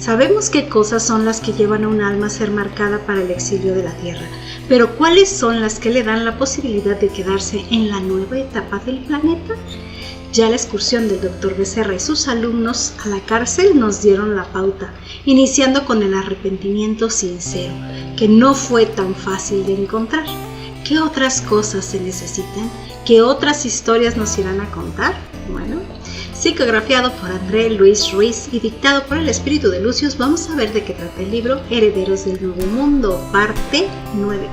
Sabemos qué cosas son las que llevan a un alma a ser marcada para el exilio de la tierra, pero ¿cuáles son las que le dan la posibilidad de quedarse en la nueva etapa del planeta? Ya la excursión del Dr. Becerra y sus alumnos a la cárcel nos dieron la pauta, iniciando con el arrepentimiento sincero, que no fue tan fácil de encontrar. ¿Qué otras cosas se necesitan? ¿Qué otras historias nos irán a contar? Bueno, psicografiado por André Luis Ruiz y dictado por el espíritu de Lucius, vamos a ver de qué trata el libro Herederos del Nuevo Mundo, parte 9.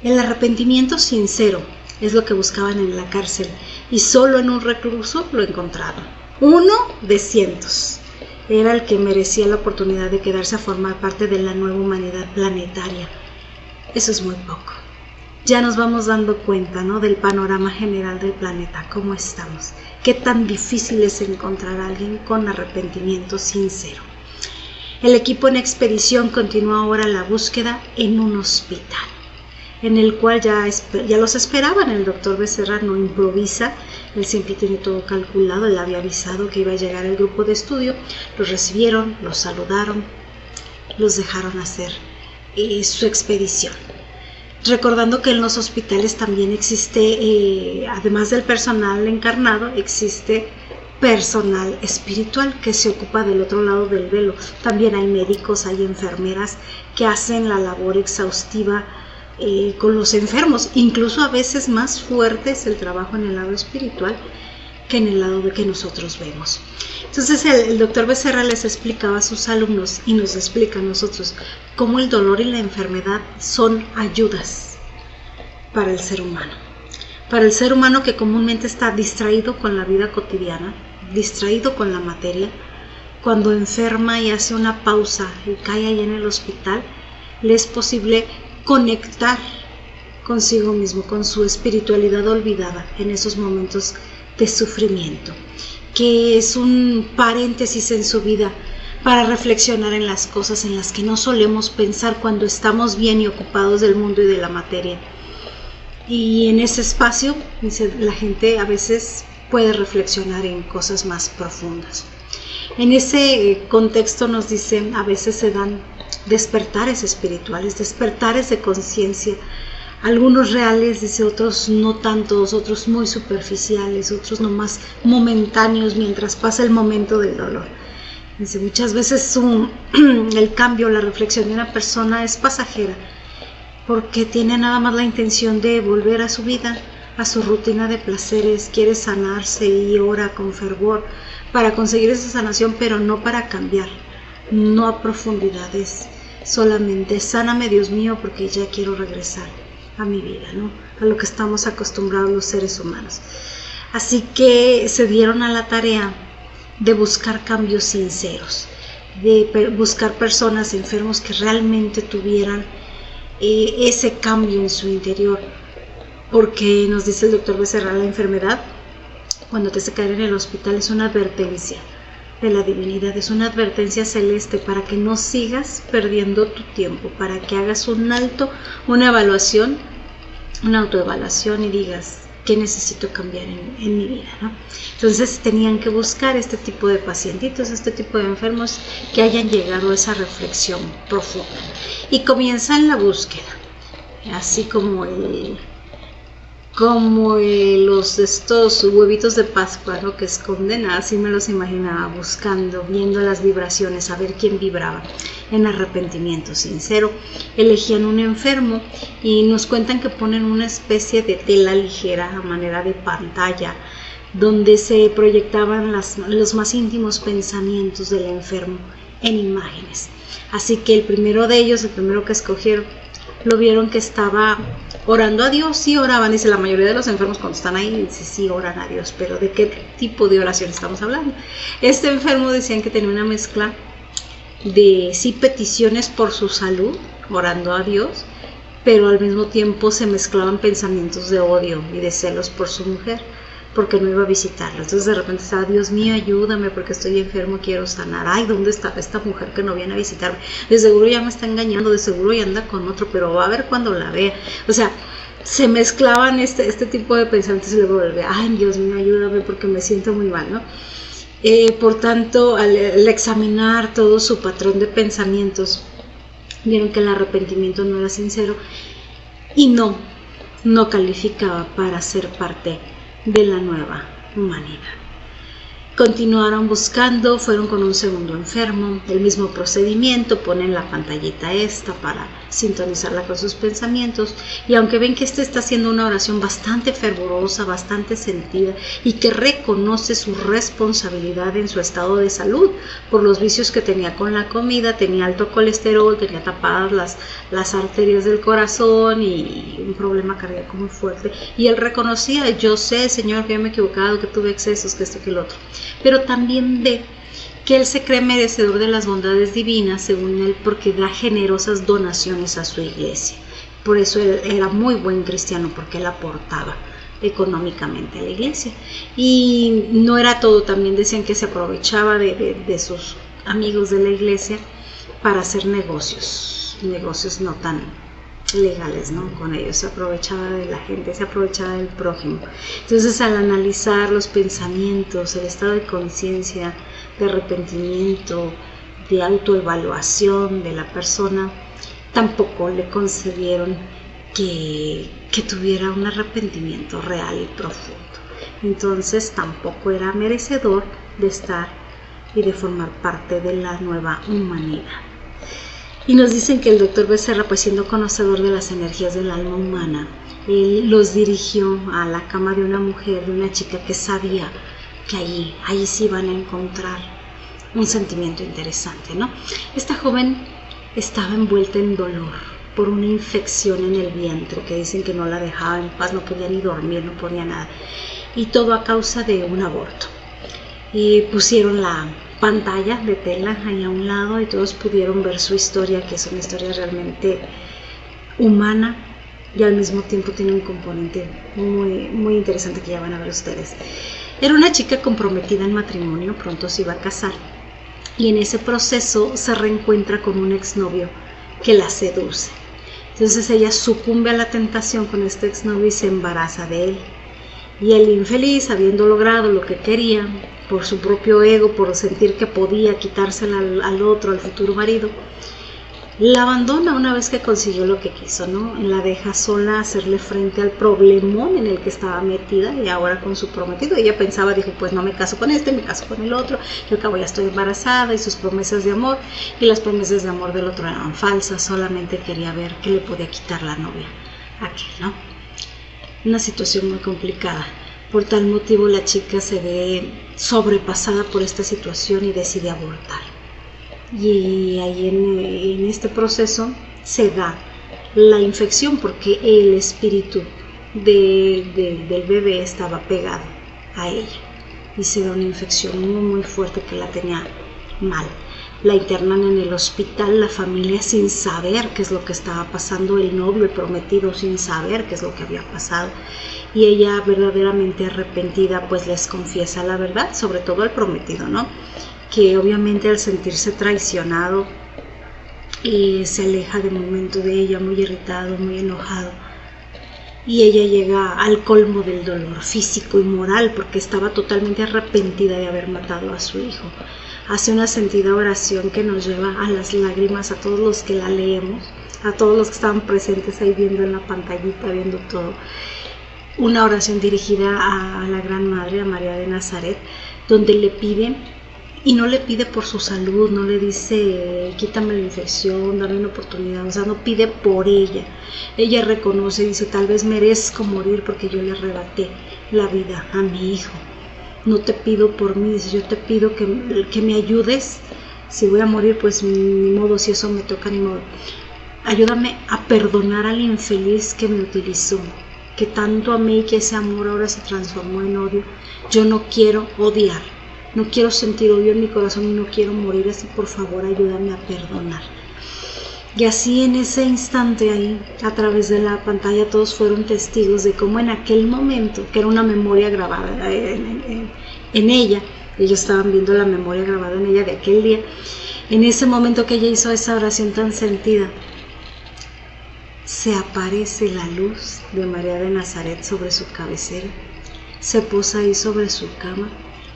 El arrepentimiento sincero es lo que buscaban en la cárcel y solo en un recluso lo encontraron. Uno de cientos. Era el que merecía la oportunidad de quedarse a formar parte de la nueva humanidad planetaria. Eso es muy poco. Ya nos vamos dando cuenta, ¿no?, del panorama general del planeta, cómo estamos. Qué tan difícil es encontrar a alguien con arrepentimiento sincero. El equipo en expedición continúa ahora la búsqueda en un hospital, en el cual ya los esperaban. El doctor Becerra no improvisa, él siempre tiene todo calculado. Él había avisado que iba a llegar el grupo de estudio, los recibieron, los saludaron, los dejaron hacer su expedición. Recordando que en los hospitales también existe, además del personal encarnado, existe personal espiritual que se ocupa del otro lado del velo. También hay médicos, hay enfermeras que hacen la labor exhaustiva con los enfermos. Incluso a veces más fuerte es el trabajo en el lado espiritual que en el lado de que nosotros vemos. Entonces el doctor Becerra les explicaba a sus alumnos y nos explica a nosotros cómo el dolor y la enfermedad son ayudas para el ser humano que comúnmente está distraído con la vida cotidiana, distraído con la materia. Cuando enferma y hace una pausa y cae ahí en el hospital, le es posible conectar consigo mismo, con su espiritualidad olvidada en esos momentos de sufrimiento, que es un paréntesis en su vida para reflexionar en las cosas en las que no solemos pensar cuando estamos bien y ocupados del mundo y de la materia. Y en ese espacio, dice, la gente a veces puede reflexionar en cosas más profundas. En ese contexto nos dicen, a veces se dan despertares espirituales, despertares de conciencia, algunos reales, dice, otros no tantos, otros muy superficiales, otros nomás momentáneos mientras pasa el momento del dolor. Dice, muchas veces el cambio, la reflexión de una persona es pasajera, porque tiene nada más la intención de volver a su vida, a su rutina de placeres, quiere sanarse y ora con fervor para conseguir esa sanación, pero no para cambiar, no a profundidades, solamente sáname, Dios mío, porque ya quiero regresar a mi vida, ¿no?, a lo que estamos acostumbrados los seres humanos. Así que se dieron a la tarea de buscar cambios sinceros, de buscar personas enfermos que realmente tuvieran ese cambio en su interior, porque nos dice el doctor Becerra, la enfermedad, cuando te hace caer en el hospital, es una advertencia de la divinidad, es una advertencia celeste para que no sigas perdiendo tu tiempo, para que hagas un alto, una evaluación, una autoevaluación y digas, ¿qué necesito cambiar en mi vida, ¿no? Entonces tenían que buscar este tipo de pacientitos, este tipo de enfermos que hayan llegado a esa reflexión profunda. Y comienzan la búsqueda, así como como estos huevitos de Pascua, ¿no?, que esconden. Así me los imaginaba, buscando, viendo las vibraciones, a ver quién vibraba en arrepentimiento sincero. Elegían un enfermo y nos cuentan que ponen una especie de tela ligera a manera de pantalla donde se proyectaban los más íntimos pensamientos del enfermo en imágenes. Así que el primero de ellos, el primero que escogieron, lo vieron que estaba orando a Dios. Sí oraban, dice, la mayoría de los enfermos cuando están ahí, dice, sí oran a Dios, pero ¿de qué tipo de oración estamos hablando? Este enfermo decían que tenía una mezcla de sí peticiones por su salud, orando a Dios, pero al mismo tiempo se mezclaban pensamientos de odio y de celos por su mujer, porque no iba a visitarla. Entonces de repente estaba, Dios mío, ayúdame porque estoy enfermo, quiero sanar. Ay, ¿dónde está esta mujer que no viene a visitarme? De seguro ya me está engañando, de seguro ya anda con otro, pero va a ver cuando la vea. O sea, se mezclaban este tipo de pensamientos y luego volvía, ay, Dios mío, ayúdame porque me siento muy mal, ¿no? Por tanto, al examinar todo su patrón de pensamientos, vieron que el arrepentimiento no era sincero y no calificaba para ser parte de la nueva humanidad. Continuaron buscando, fueron con un segundo enfermo, el mismo procedimiento, ponen la pantallita esta para sintonizarla con sus pensamientos, y aunque ven que está haciendo una oración bastante fervorosa, bastante sentida, y que reconoce su responsabilidad en su estado de salud por los vicios que tenía con la comida, tenía alto colesterol, tenía tapadas las arterias del corazón y un problema cardíaco muy fuerte, y él reconocía, yo sé, Señor, que yo me he equivocado, que tuve excesos, que esto, que lo otro, pero también ve que él se cree merecedor de las bondades divinas, según él, porque da generosas donaciones a su iglesia. Por eso él era muy buen cristiano, porque él aportaba económicamente a la iglesia. Y no era todo, también decían que se aprovechaba de sus amigos de la iglesia para hacer negocios no tan legales, ¿no? Con ellos se aprovechaba de la gente, se aprovechaba del prójimo. Entonces, al analizar los pensamientos, el estado de conciencia, de arrepentimiento, de autoevaluación de la persona, tampoco le concedieron que tuviera un arrepentimiento real y profundo. Entonces tampoco era merecedor de estar y de formar parte de la nueva humanidad. Y nos dicen que el doctor Becerra, pues siendo conocedor de las energías del alma humana, él los dirigió a la cama de una mujer, de una chica que sabía que ahí sí iban a encontrar un sentimiento interesante, ¿no? Esta joven estaba envuelta en dolor por una infección en el vientre que dicen que no la dejaba en paz, no podía ni dormir, no podía nada, y todo a causa de un aborto. Y pusieron la pantalla de tela ahí a un lado y todos pudieron ver su historia, que es una historia realmente humana y al mismo tiempo tiene un componente muy, muy interesante que ya van a ver ustedes. Era una chica comprometida en matrimonio, pronto se iba a casar, y en ese proceso se reencuentra con un exnovio que la seduce. Entonces ella sucumbe a la tentación con este exnovio y se embaraza de él. Y el infeliz, habiendo logrado lo que quería, por su propio ego, por sentir que podía quitársela al otro, al futuro marido, la abandona una vez que consiguió lo que quiso, ¿no? La deja sola a hacerle frente al problemón en el que estaba metida, y ahora con su prometido. Ella pensaba, dijo, pues no me caso con este, me caso con el otro, yo acabo ya estoy embarazada, y sus promesas de amor, y las promesas de amor del otro eran falsas, solamente quería ver qué le podía quitar la novia a aquel, ¿no? Una situación muy complicada. Por tal motivo la chica se ve sobrepasada por esta situación y decide abortar. Y ahí en este proceso se da la infección porque el espíritu del bebé estaba pegado a ella y se da una infección muy muy fuerte que la tenía mal. La internan en el hospital, la familia sin saber qué es lo que estaba pasando, el novio, el prometido sin saber qué es lo que había pasado, y ella verdaderamente arrepentida pues les confiesa la verdad, sobre todo al prometido, ¿no? Que obviamente al sentirse traicionado se aleja de momento de ella, muy irritado, muy enojado, y ella llega al colmo del dolor físico y moral porque estaba totalmente arrepentida de haber matado a su hijo. Hace una sentida oración que nos lleva a las lágrimas a todos los que la leemos, a todos los que estaban presentes ahí viendo en la pantallita, viendo todo. una oración dirigida a la Gran Madre, a María de Nazaret, donde le pide, y no le pide por su salud, no le dice quítame la infección, dame una oportunidad, o sea, no pide por ella. Ella reconoce, dice, tal vez merezco morir porque yo le arrebaté la vida a mi hijo. No te pido por mí, dice, yo te pido que me ayudes. Si voy a morir, pues ni modo, si eso me toca, ni modo. Ayúdame a perdonar al infeliz que me utilizó, que tanto amé y que ese amor ahora se transformó en odio. Yo no quiero odiar, no quiero sentir odio en mi corazón y no quiero morir así, por favor ayúdame a perdonar. Y así en ese instante ahí, a través de la pantalla, todos fueron testigos de cómo en aquel momento, que era una memoria grabada en ella, ellos estaban viendo la memoria grabada en ella de aquel día, en ese momento que ella hizo esa oración tan sentida, se aparece la luz de María de Nazaret sobre su cabecera, se posa ahí sobre su cama,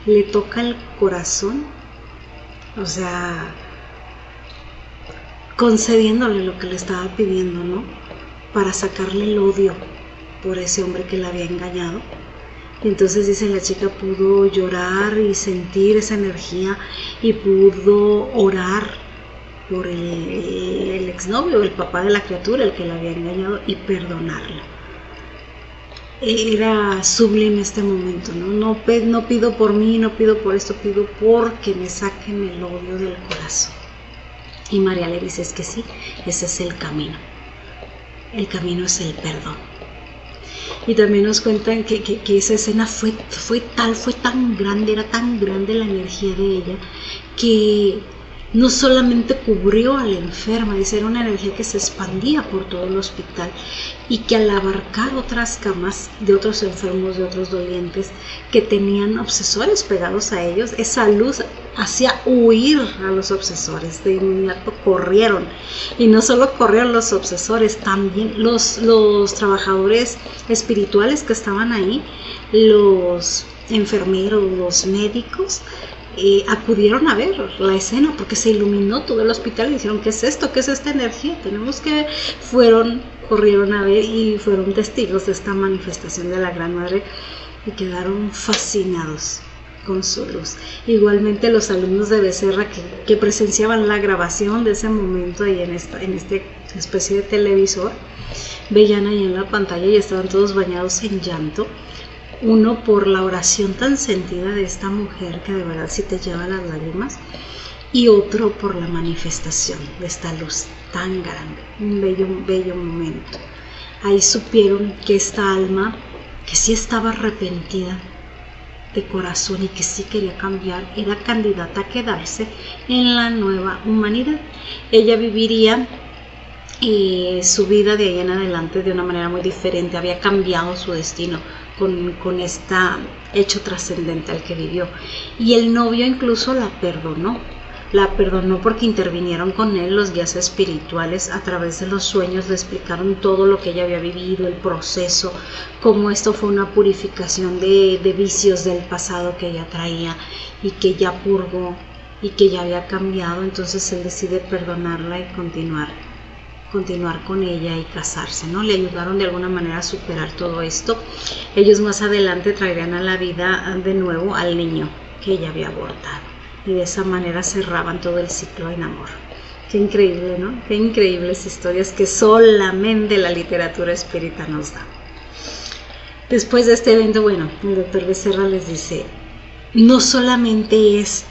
le toca el corazón, o sea, concediéndole lo que le estaba pidiendo, ¿no? Para sacarle el odio por ese hombre que la había engañado. Y entonces dice, la chica pudo llorar y sentir esa energía y pudo orar por el exnovio, el papá de la criatura, el que la había engañado, y perdonarla. Era sublime este momento, ¿no? No pido por mí, no pido por esto, pido porque me saquen el odio del corazón. Y María le dice, es que sí, ese es el camino. El camino es el perdón. Y también nos cuentan que esa escena fue tan grande, era tan grande la energía de ella, que no solamente cubrió a la enferma, dice, era una energía que se expandía por todo el hospital y que al abarcar otras camas de otros enfermos, de otros dolientes que tenían obsesores pegados a ellos, esa luz hacía huir a los obsesores, de inmediato corrieron. Y no solo corrieron los obsesores, también los trabajadores espirituales que estaban ahí, los enfermeros, los médicos, acudieron a ver la escena porque se iluminó todo el hospital y dijeron, ¿qué es esto? ¿Qué es esta energía? Tenemos que... corrieron a ver y fueron testigos de esta manifestación de la Gran Madre y quedaron fascinados con su luz. Igualmente los alumnos de Becerra que presenciaban la grabación de ese momento ahí en esta especie de televisor, veían ahí en la pantalla y estaban todos bañados en llanto. Uno por la oración tan sentida de esta mujer que de verdad sí te lleva las lágrimas, y otro por la manifestación de esta luz tan grande, un bello momento. Ahí supieron que esta alma, que sí estaba arrepentida de corazón y que sí quería cambiar, era candidata a quedarse en la nueva humanidad. Ella viviría su vida de ahí en adelante de una manera muy diferente, había cambiado su destino con este hecho trascendente al que vivió. Y el novio incluso la perdonó porque intervinieron con él los guías espirituales a través de los sueños, le explicaron todo lo que ella había vivido, el proceso, cómo esto fue una purificación de vicios del pasado que ella traía y que ya purgó y que ya había cambiado. Entonces él decide perdonarla y continuar con ella y casarse, ¿no? Le ayudaron de alguna manera a superar todo esto. Ellos más adelante traerían a la vida de nuevo al niño que ella había abortado y de esa manera cerraban todo el ciclo en amor. Qué increíble, ¿no? Qué increíbles historias que solamente la literatura espírita nos da. Después de este evento, bueno, el doctor Becerra les dice, no solamente es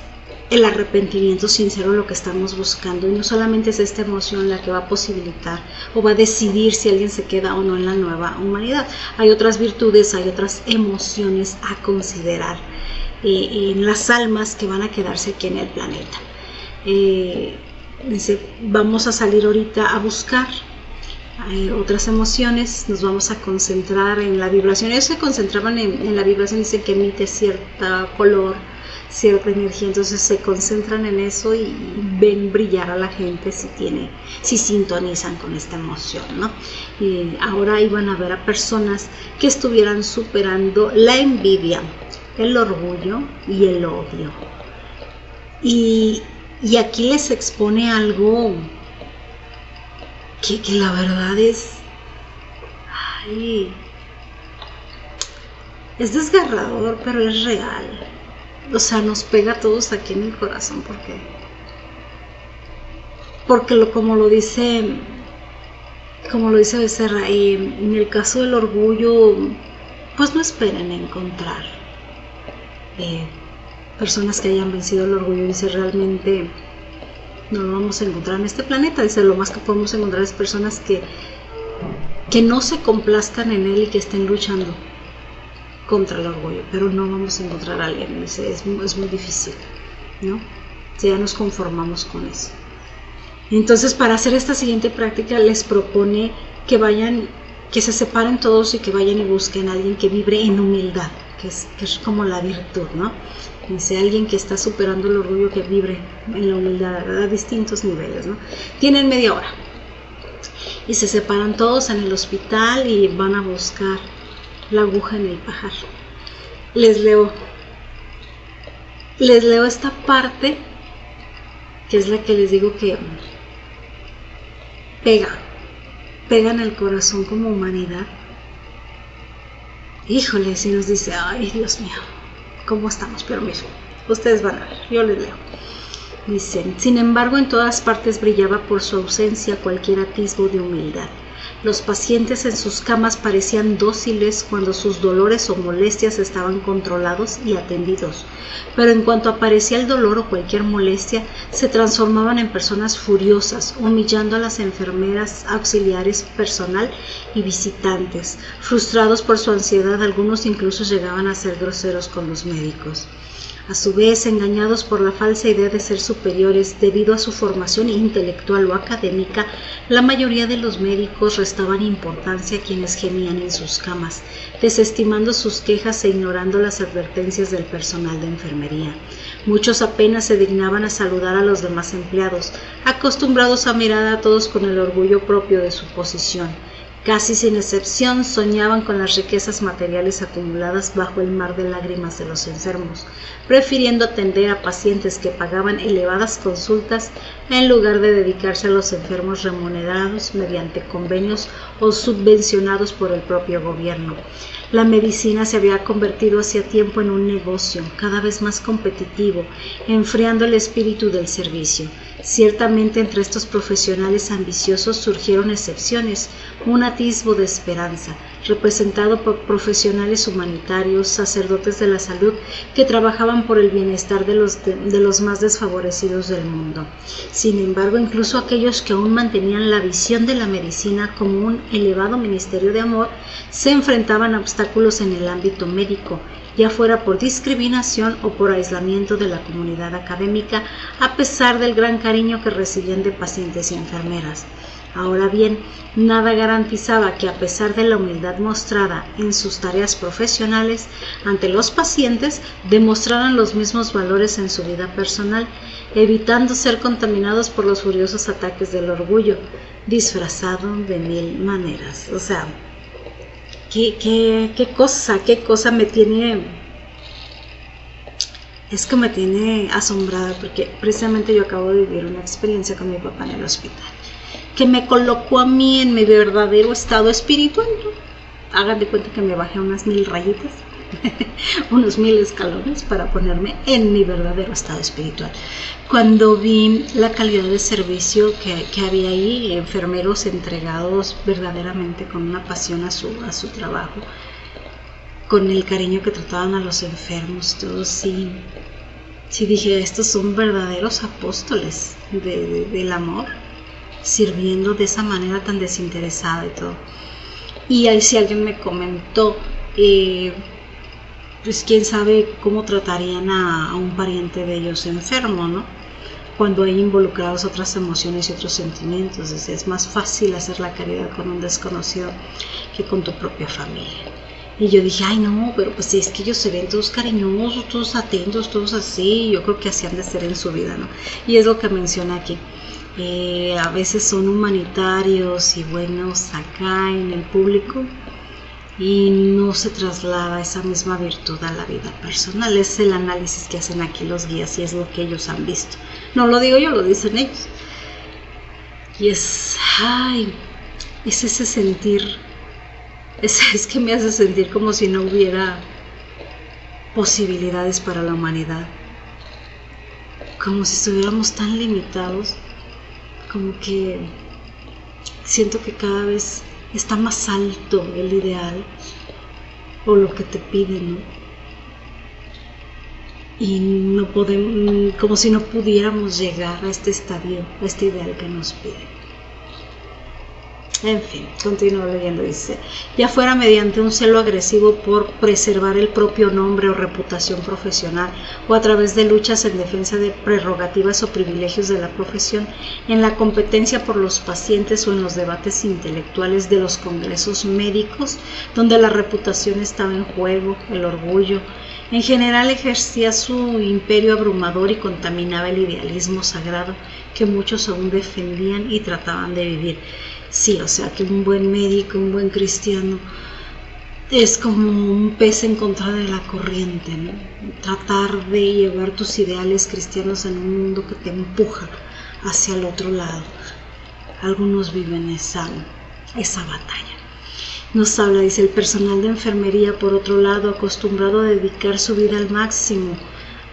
el arrepentimiento sincero lo que estamos buscando, y no solamente es esta emoción la que va a posibilitar o va a decidir si alguien se queda o no en la nueva humanidad. Hay otras virtudes, hay otras emociones a considerar en las almas que van a quedarse aquí en el planeta. Dice, vamos a salir ahorita a buscar otras emociones, nos vamos a concentrar en la vibración. Ellos se concentraban en la vibración, dicen que emite cierto color, cierta energía, entonces se concentran en eso y ven brillar a la gente si sintonizan con esta emoción, ¿no? Y ahora iban a ver a personas que estuvieran superando la envidia, el orgullo y el odio. Y aquí les expone algo que la verdad es Es desgarrador, pero es real. O sea, nos pega a todos aquí en el corazón, porque como lo dice Becerra, en el caso del orgullo, pues no esperen encontrar personas que hayan vencido el orgullo. Dice, realmente no lo vamos a encontrar en este planeta. Dice, lo más que podemos encontrar es personas que no se complazcan en él y que estén luchando contra el orgullo, pero no vamos a encontrar a alguien. Dice, es muy difícil, ¿no? Ya nos conformamos con eso. Entonces, para hacer esta siguiente práctica, les propone que se separen todos y que vayan y busquen a alguien que vibre en humildad, que es como la virtud, ¿no? Dice, alguien que está superando el orgullo, que vibre en la humildad a distintos niveles, ¿no? Tienen media hora y se separan todos en el hospital y van a buscar la aguja en el pajar. Les leo esta parte, que es la que les digo que pega en el corazón como humanidad. Híjole, si nos dice, ay, Dios mío, ¿cómo estamos? Pero miren, ustedes van a ver, yo les leo. Dicen, sin embargo, en todas partes brillaba por su ausencia cualquier atisbo de humildad. Los pacientes en sus camas parecían dóciles cuando sus dolores o molestias estaban controlados y atendidos, pero en cuanto aparecía el dolor o cualquier molestia, se transformaban en personas furiosas, humillando a las enfermeras, auxiliares, personal y visitantes. Frustrados por su ansiedad, algunos incluso llegaban a ser groseros con los médicos. A su vez, engañados por la falsa idea de ser superiores debido a su formación intelectual o académica, la mayoría de los médicos restaban importancia a quienes gemían en sus camas, desestimando sus quejas e ignorando las advertencias del personal de enfermería. Muchos apenas se dignaban a saludar a los demás empleados, acostumbrados a mirar a todos con el orgullo propio de su posición. Casi sin excepción soñaban con las riquezas materiales acumuladas bajo el mar de lágrimas de los enfermos, prefiriendo atender a pacientes que pagaban elevadas consultas en lugar de dedicarse a los enfermos remunerados mediante convenios o subvencionados por el propio gobierno. La medicina se había convertido hacía tiempo en un negocio cada vez más competitivo, enfriando el espíritu del servicio. Ciertamente entre estos profesionales ambiciosos surgieron excepciones, un atisbo de esperanza, representado por profesionales humanitarios, sacerdotes de la salud que trabajaban por el bienestar de los más desfavorecidos del mundo. Sin embargo, incluso aquellos que aún mantenían la visión de la medicina como un elevado ministerio de amor, se enfrentaban a obstáculos en el ámbito médico, ya fuera por discriminación o por aislamiento de la comunidad académica, a pesar del gran cariño que recibían de pacientes y enfermeras. Ahora bien, nada garantizaba que a pesar de la humildad mostrada en sus tareas profesionales ante los pacientes, demostraran los mismos valores en su vida personal, evitando ser contaminados por los furiosos ataques del orgullo, disfrazado de mil maneras. O sea, qué cosa me tiene, es que me tiene asombrada, porque precisamente yo acabo de vivir una experiencia con mi papá en el hospital, que me colocó a mí en mi verdadero estado espiritual, ¿no? Hagan de cuenta que me bajé unas 1000 rayitas, unos 1000 escalones para ponerme en mi verdadero estado espiritual. Cuando vi la calidad de servicio que había ahí, enfermeros entregados verdaderamente con una pasión a su trabajo, con el cariño que trataban a los enfermos, todos, sí dije, estos son verdaderos apóstoles del amor, sirviendo de esa manera tan desinteresada y todo. Y ahí sí alguien me comentó, pues quién sabe cómo tratarían a un pariente de ellos enfermo, ¿no? Cuando hay involucrados otras emociones y otros sentimientos. Es más fácil hacer la caridad con un desconocido que con tu propia familia. Y yo dije, ay no, pero pues es que ellos se ven todos cariñosos, todos atentos, todos así. Yo creo que así han de ser en su vida, ¿no? Y es lo que menciona aquí. A veces son humanitarios y buenos acá en el público y no se traslada esa misma virtud a la vida personal. Es el análisis que hacen aquí los guías y es lo que ellos han visto. No lo digo yo, lo dicen ellos. Y es ese sentir, es que me hace sentir como si no hubiera posibilidades para la humanidad, como si estuviéramos tan limitados, como que siento que cada vez está más alto el ideal o lo que te piden, ¿no? Y no podemos, como si no pudiéramos llegar a este estadio, a este ideal que nos piden. En fin, continúo leyendo, dice, ya fuera mediante un celo agresivo por preservar el propio nombre o reputación profesional, o a través de luchas en defensa de prerrogativas o privilegios de la profesión, en la competencia por los pacientes o en los debates intelectuales de los congresos médicos, donde la reputación estaba en juego, el orgullo, en general ejercía su imperio abrumador y contaminaba el idealismo sagrado que muchos aún defendían y trataban de vivir. Sí, o sea que un buen médico, un buen cristiano es como un pez en contra de la corriente, ¿no? Tratar de llevar tus ideales cristianos en un mundo que te empuja hacia el otro lado. Algunos viven esa batalla. Nos habla, dice, el personal de enfermería, por otro lado, acostumbrado a dedicar su vida al máximo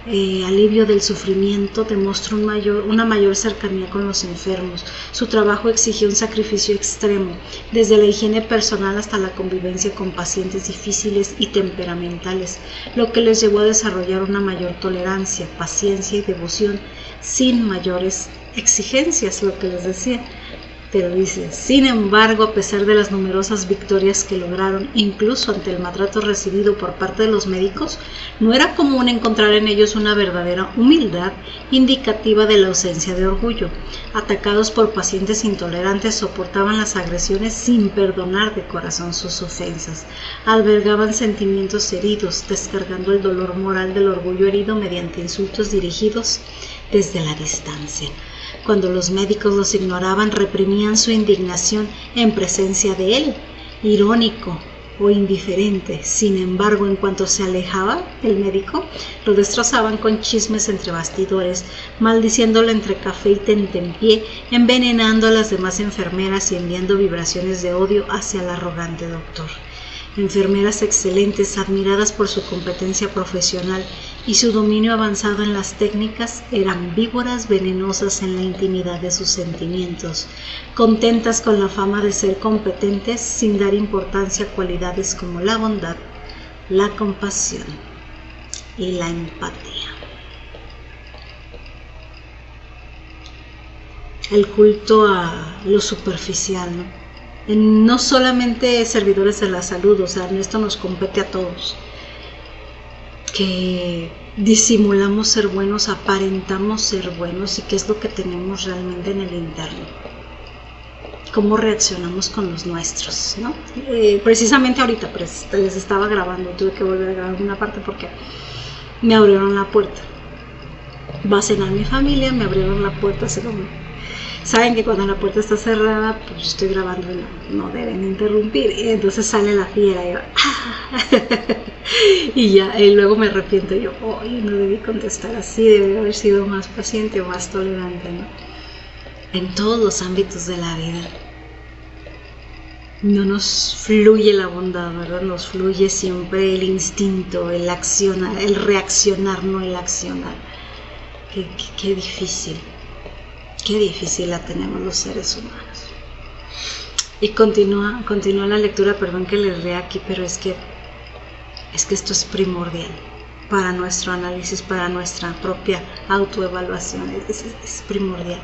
alivio del sufrimiento, demostró una mayor cercanía con los enfermos. Su trabajo exigía un sacrificio extremo, desde la higiene personal hasta la convivencia con pacientes difíciles y temperamentales, lo que les llevó a desarrollar una mayor tolerancia, paciencia y devoción sin mayores exigencias, lo que les decía. Pero dice, sin embargo, a pesar de las numerosas victorias que lograron, incluso ante el maltrato recibido por parte de los médicos, no era común encontrar en ellos una verdadera humildad indicativa de la ausencia de orgullo. Atacados por pacientes intolerantes, soportaban las agresiones sin perdonar de corazón sus ofensas. Albergaban sentimientos heridos, descargando el dolor moral del orgullo herido mediante insultos dirigidos desde la distancia. Cuando los médicos los ignoraban, reprimían su indignación en presencia de él, irónico o indiferente. Sin embargo, en cuanto se alejaba el médico, lo destrozaban con chismes entre bastidores, maldiciéndolo entre café y tentempié, envenenando a las demás enfermeras y enviando vibraciones de odio hacia el arrogante doctor. Enfermeras excelentes, admiradas por su competencia profesional y su dominio avanzado en las técnicas, eran víboras venenosas en la intimidad de sus sentimientos, contentas con la fama de ser competentes sin dar importancia a cualidades como la bondad, la compasión y la empatía. El culto a lo superficial, ¿no? No solamente servidores de la salud, o sea, esto nos compete a todos, que disimulamos ser buenos, aparentamos ser buenos, y qué es lo que tenemos realmente en el interno, cómo reaccionamos con los nuestros, ¿no? Precisamente ahorita les estaba grabando, tuve que volver a grabar una parte porque me abrieron la puerta. Va a cenar mi familia, me abrieron la puerta, así como... Saben que cuando la puerta está cerrada, pues yo estoy grabando y no deben interrumpir. Y entonces sale la fiera y yo, y ya, y luego me arrepiento. Yo, no debí contestar así, debí haber sido más paciente o más tolerante, ¿no? En todos los ámbitos de la vida no nos fluye la bondad, ¿verdad? Nos fluye siempre el instinto, el accionar, el reaccionar, no el accionar. Qué difícil. Qué difícil la tenemos los seres humanos. Y continúa la lectura, perdón que les lea aquí, pero es que esto es primordial para nuestro análisis, para nuestra propia autoevaluación, es primordial.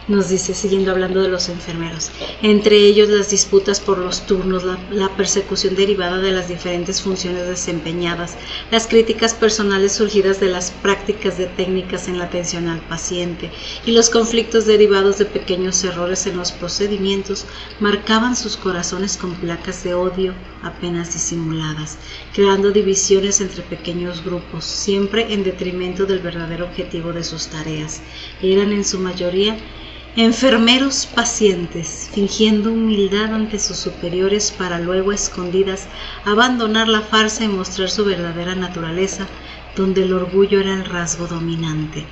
Nos dice, siguiendo hablando de los enfermeros, entre ellos las disputas por los turnos, la persecución derivada de las diferentes funciones desempeñadas, las críticas personales surgidas de las prácticas de técnicas en la atención al paciente y los conflictos derivados de pequeños errores en los procedimientos marcaban sus corazones con placas de odio apenas disimuladas, creando divisiones entre pequeños grupos, siempre en detrimento del verdadero objetivo de sus tareas. Eran en su mayoría enfermeros pacientes, fingiendo humildad ante sus superiores para luego, a escondidas, abandonar la farsa y mostrar su verdadera naturaleza, donde el orgullo era el rasgo dominante.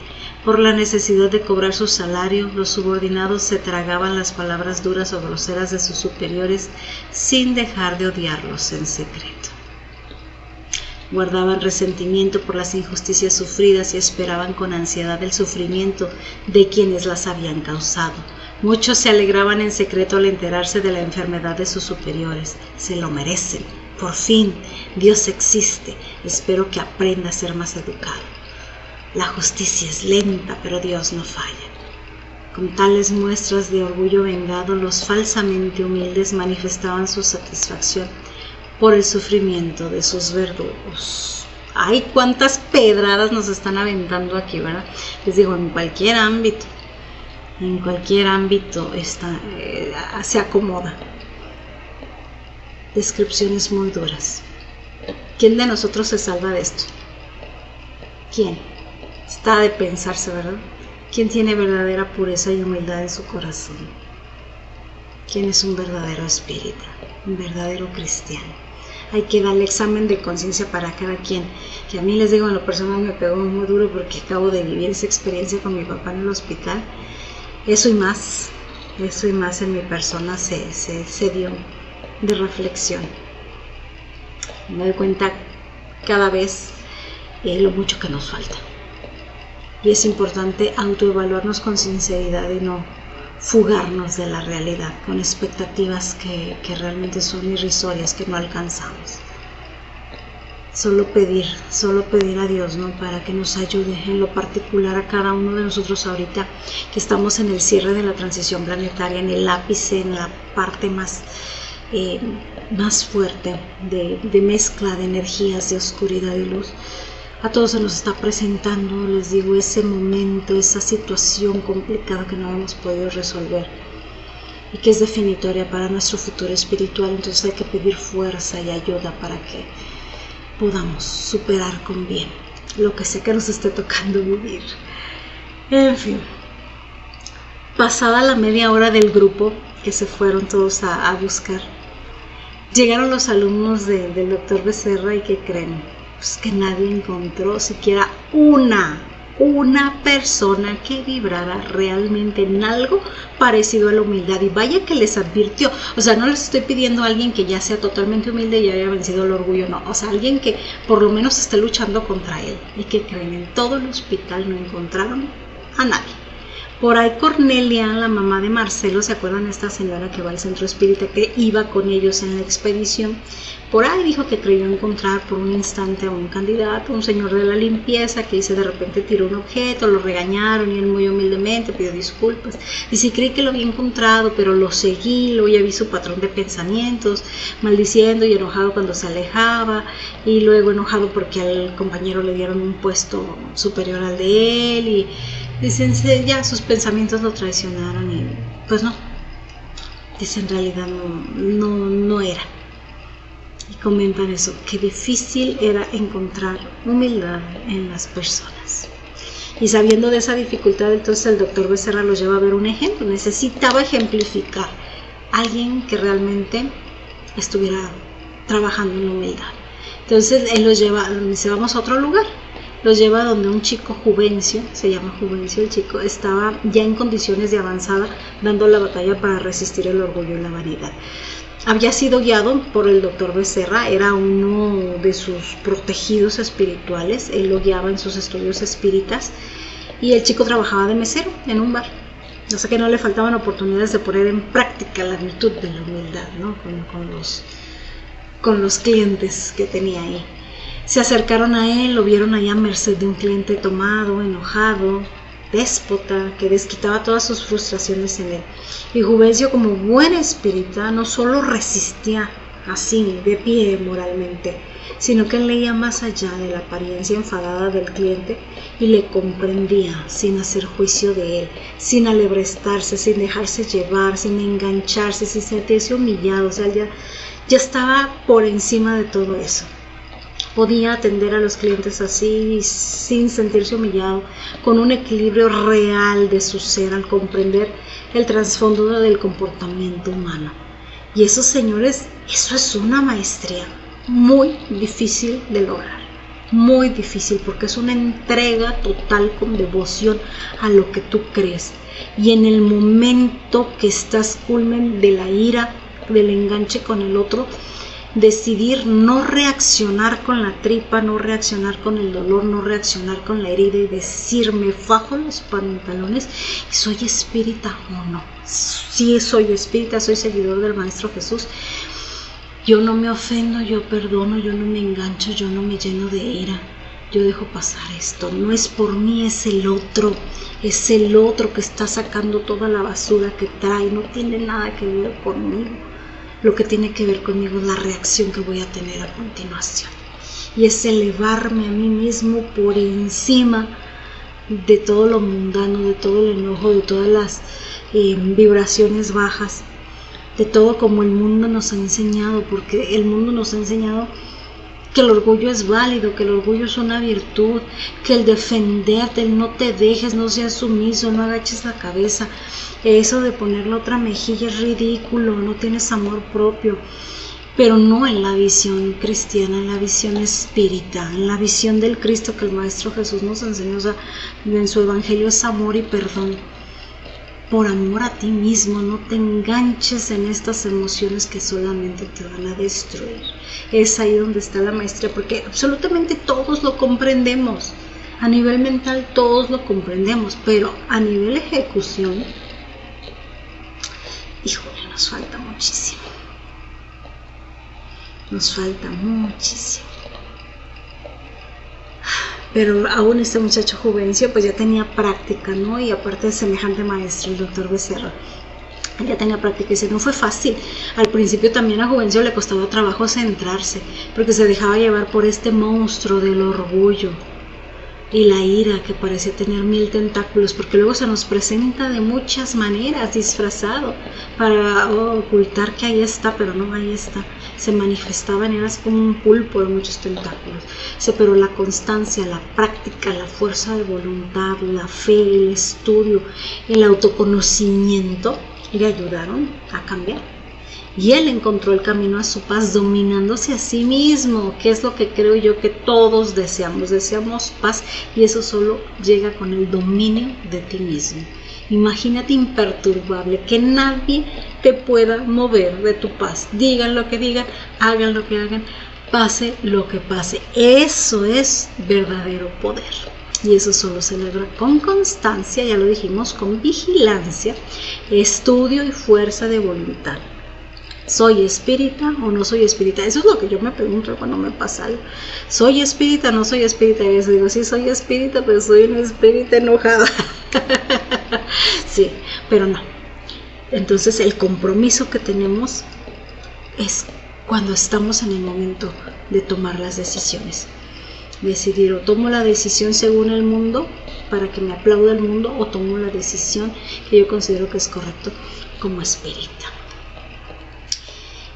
Por la necesidad de cobrar su salario, los subordinados se tragaban las palabras duras o groseras de sus superiores sin dejar de odiarlos en secreto. guardaban resentimiento por las injusticias sufridas y esperaban con ansiedad el sufrimiento de quienes las habían causado. Muchos se alegraban en secreto al enterarse de la enfermedad de sus superiores. Se lo merecen. Por fin, Dios existe. Espero que aprenda a ser más educado. La justicia es lenta, pero Dios no falla. Con tales muestras de orgullo vengado, los falsamente humildes manifestaban su satisfacción por el sufrimiento de sus verdugos. ¡Ay, cuántas pedradas nos están aventando aquí, ¿verdad? Les digo, en cualquier ámbito se acomoda. Descripciones muy duras. ¿Quién de nosotros se salva de esto? ¿Quién? Está de pensarse, ¿verdad? ¿Quién tiene verdadera pureza y humildad en su corazón? ¿Quién es un verdadero espírita? Un verdadero cristiano. Hay que darle examen de conciencia para cada quien. Que a mí, les digo, en lo personal me pegó muy duro porque acabo de vivir esa experiencia con mi papá en el hospital. Eso y más en mi persona se dio de reflexión. Me doy cuenta cada vez lo mucho que nos falta. Y es importante autoevaluarnos con sinceridad y no fugarnos de la realidad con expectativas que realmente son irrisorias, que no alcanzamos. Solo pedir a Dios, ¿no? Para que nos ayude en lo particular a cada uno de nosotros ahorita que estamos en el cierre de la transición planetaria, en el ápice, en la parte más fuerte de mezcla de energías de oscuridad y luz. A todos se nos está presentando, les digo, ese momento, esa situación complicada que no hemos podido resolver y que es definitoria para nuestro futuro espiritual. Entonces hay que pedir fuerza y ayuda para que podamos superar con bien lo que sea que nos esté tocando vivir. En fin, pasada la media hora del grupo que se fueron todos a buscar, llegaron los alumnos del doctor Becerra y ¿qué creen? Pues que nadie encontró siquiera una persona que vibrara realmente en algo parecido a la humildad. Y vaya que les advirtió, o sea, no les estoy pidiendo a alguien que ya sea totalmente humilde y haya vencido el orgullo, no, o sea, alguien que por lo menos esté luchando contra él. Y que creen, en todo el hospital no encontraron a nadie. Por ahí Cornelia, la mamá de Marcelo, ¿se acuerdan de esta señora que va al centro espírita, que iba con ellos en la expedición? Por ahí dijo que creyó encontrar por un instante a un candidato, un señor de la limpieza, que dice de repente tiró un objeto, lo regañaron y él muy humildemente pidió disculpas. Dice, creí que lo había encontrado, pero lo seguí, luego ya vi su patrón de pensamientos, maldiciendo y enojado cuando se alejaba, y luego enojado porque al compañero le dieron un puesto superior al de él, y dicen, ya sus pensamientos lo traicionaron y pues no. Dice, en realidad no era. Y comentan eso, que difícil era encontrar humildad en las personas. Y sabiendo de esa dificultad, entonces el doctor Becerra los lleva a ver un ejemplo. Necesitaba ejemplificar a alguien que realmente estuviera trabajando en la humildad. Entonces él los lleva, dice, vamos a otro lugar. Los lleva donde un chico Juvencio, se llama Juvencio, el chico estaba ya en condiciones de avanzada, dando la batalla para resistir el orgullo y la vanidad. Había sido guiado por el doctor Becerra, era uno de sus protegidos espirituales, él lo guiaba en sus estudios espíritas y el chico trabajaba de mesero en un bar. O sea que no le faltaban oportunidades de poner en práctica la virtud de la humildad, ¿no? con los clientes que tenía ahí. Se acercaron a él, lo vieron allá a merced de un cliente tomado, enojado, déspota, que desquitaba todas sus frustraciones en él. Y Juvencio, como buen espírita, no solo resistía así, de pie moralmente, sino que leía más allá de la apariencia enfadada del cliente y le comprendía sin hacer juicio de él, sin alebrestarse, sin dejarse llevar, sin engancharse, sin sentirse humillado. O sea, ya estaba por encima de todo eso. Podía atender a los clientes así, sin sentirse humillado, con un equilibrio real de su ser al comprender el trasfondo del comportamiento humano. Y esos señores, eso es una maestría muy difícil de lograr, muy difícil, porque es una entrega total con devoción a lo que tú crees. Y en el momento que estás culmen de la ira, del enganche con el otro, decidir no reaccionar con la tripa, no reaccionar con el dolor, no reaccionar con la herida y decir, me fajo los pantalones y soy espírita o no. Sí, soy espírita, soy seguidor del Maestro Jesús. Yo no me ofendo, yo perdono, yo no me engancho, yo no me lleno de ira. Yo dejo pasar esto, no es por mí, es el otro que está sacando toda la basura que trae, no tiene nada que ver conmigo. Lo que tiene que ver conmigo es la reacción que voy a tener a continuación. Y es elevarme a mí mismo por encima de todo lo mundano, de todo el enojo, de todas las vibraciones bajas, de todo como el mundo nos ha enseñado, porque el mundo nos ha enseñado que el orgullo es válido, que el orgullo es una virtud, que el defenderte, el no te dejes, no seas sumiso, no agaches la cabeza, eso de poner la otra mejilla es ridículo, no tienes amor propio, pero no en la visión cristiana, en la visión espírita, en la visión del Cristo que el Maestro Jesús nos enseñó. O sea, en su evangelio es amor y perdón. Por amor a ti mismo, no te enganches en estas emociones que solamente te van a destruir. Es ahí donde está la maestría, porque absolutamente todos lo comprendemos. A nivel mental todos lo comprendemos, pero a nivel ejecución, híjole, nos falta muchísimo. Nos falta muchísimo. Pero aún este muchacho Juvencio pues ya tenía práctica, ¿no? Y aparte de semejante maestro, el doctor Becerra, ya tenía práctica y dice, no fue fácil. Al principio también a Juvencio le costaba trabajo centrarse, porque se dejaba llevar por este monstruo del orgullo y la ira que parecía tener 1000 tentáculos, porque luego se nos presenta de muchas maneras, disfrazado, para ocultar que ahí está, pero no, ahí está. Se manifestaba en él así como un pulpo de muchos tentáculos. Pero la constancia, la práctica, la fuerza de voluntad, la fe, el estudio, el autoconocimiento le ayudaron a cambiar. Y él encontró el camino a su paz dominándose a sí mismo, que es lo que creo yo que todos deseamos. Deseamos paz y eso solo llega con el dominio de ti mismo. Imagínate imperturbable, que nadie te pueda mover de tu paz. Digan lo que digan, hagan lo que hagan, pase lo que pase. Eso es verdadero poder. Y eso solo se logra con constancia, ya lo dijimos, con vigilancia, estudio y fuerza de voluntad. ¿Soy espírita o no soy espírita? Eso es lo que yo me pregunto cuando me pasa algo. ¿Soy espírita o no soy espírita? Y a veces digo, sí, soy espírita, pero soy una espírita enojada. Sí, pero no. Entonces el compromiso que tenemos es cuando estamos en el momento de tomar las decisiones. Decidir, o tomo la decisión según el mundo para que me aplaude el mundo, o tomo la decisión que yo considero que es correcto como espírita.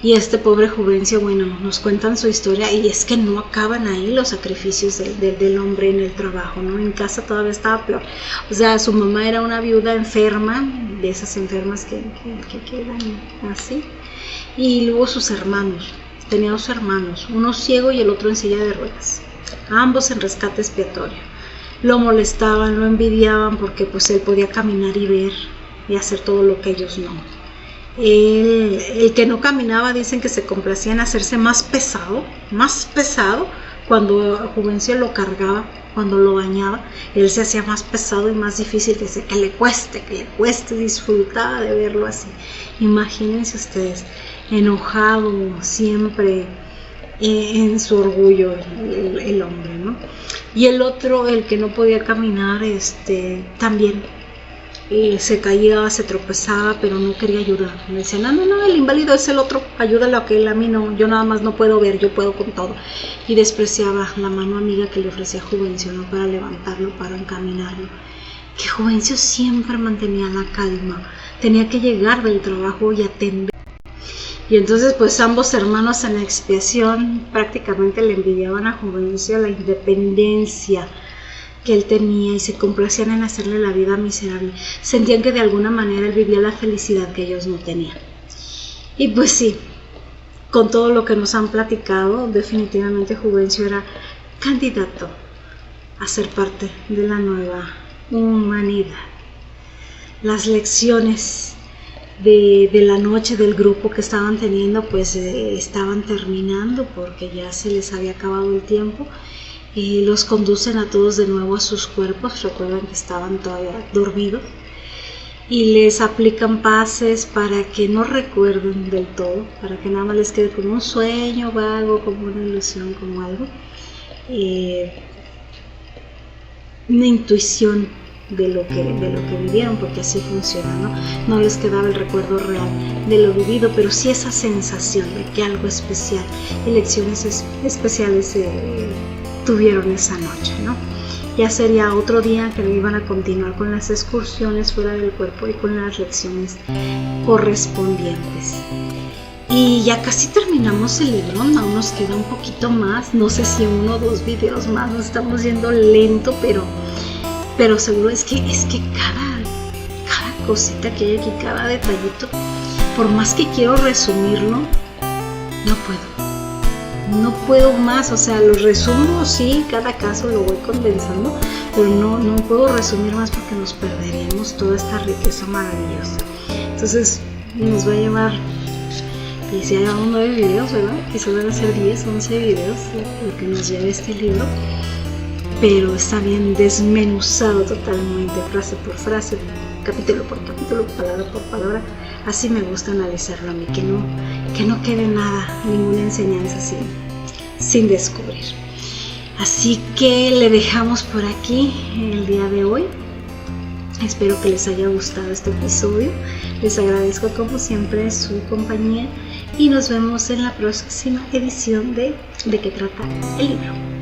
Y este pobre Juvencio, bueno, nos cuentan su historia y es que no acaban ahí los sacrificios del hombre en el trabajo, ¿no? En casa todavía estaba peor. O sea, su mamá era una viuda enferma, de esas enfermas que quedan así. Y luego sus hermanos, tenía 2 hermanos, uno ciego y el otro en silla de ruedas, ambos en rescate expiatorio. Lo molestaban, lo envidiaban porque pues él podía caminar y ver y hacer todo lo que ellos no. El que no caminaba, dicen que se complacía en hacerse más pesado cuando Juvencio lo cargaba, cuando lo bañaba, él se hacía más pesado y más difícil, que le cueste, disfrutaba de verlo así. Imagínense ustedes, enojado siempre en su orgullo el hombre, ¿no? Y el otro, el que no podía caminar, también se caía, se tropezaba, pero no quería ayudar. Me decía, no, el inválido es el otro, ayúdalo a él, a mí no, yo nada más no puedo ver, yo puedo con todo. Y despreciaba la mano amiga que le ofrecía Juvencio, ¿no? Para levantarlo, para encaminarlo. Que Juvencio siempre mantenía la calma, tenía que llegar del trabajo y atender. Y entonces pues ambos hermanos en expiación prácticamente le envidiaban a Juvencio la independencia que él tenía y se complacían en hacerle la vida miserable. Sentían que de alguna manera él vivía la felicidad que ellos no tenían. Y pues sí, con todo lo que nos han platicado, definitivamente Juvencio era candidato a ser parte de la nueva humanidad. Las lecciones de la noche del grupo que estaban teniendo, pues estaban terminando porque ya se les había acabado el tiempo. Los conducen a todos de nuevo a sus cuerpos, recuerdan que estaban todavía dormidos, y les aplican pases para que no recuerden del todo, para que nada más les quede como un sueño vago, como una ilusión, como algo, una intuición de lo que vivieron, porque así funciona, no les quedaba el recuerdo real de lo vivido, pero sí esa sensación de que algo especial y lecciones especiales tuvieron esa noche, ¿no? Ya sería otro día que iban a continuar con las excursiones fuera del cuerpo y con las lecciones correspondientes. Y ya casi terminamos el libro, aún nos queda un poquito más, no sé si 1 o 2 videos más, nos estamos yendo lento, pero seguro es que cada cosita que hay aquí, cada detallito, por más que quiero resumirlo, no puedo más. O sea, lo resumo, sí, cada caso lo voy condensando, pero no puedo resumir más porque nos perderíamos toda esta riqueza maravillosa. Entonces nos va a llevar, y si hay 9 videos, ¿verdad? Quizás van a ser 10, 11 videos lo que nos lleve este libro, pero está bien desmenuzado totalmente, frase por frase, capítulo por capítulo, palabra por palabra. Así me gusta analizarlo a mí, que no quede nada, ninguna enseñanza sin descubrir. Así que le dejamos por aquí el día de hoy. Espero que les haya gustado este episodio. Les agradezco como siempre su compañía y nos vemos en la próxima edición de qué trata el libro.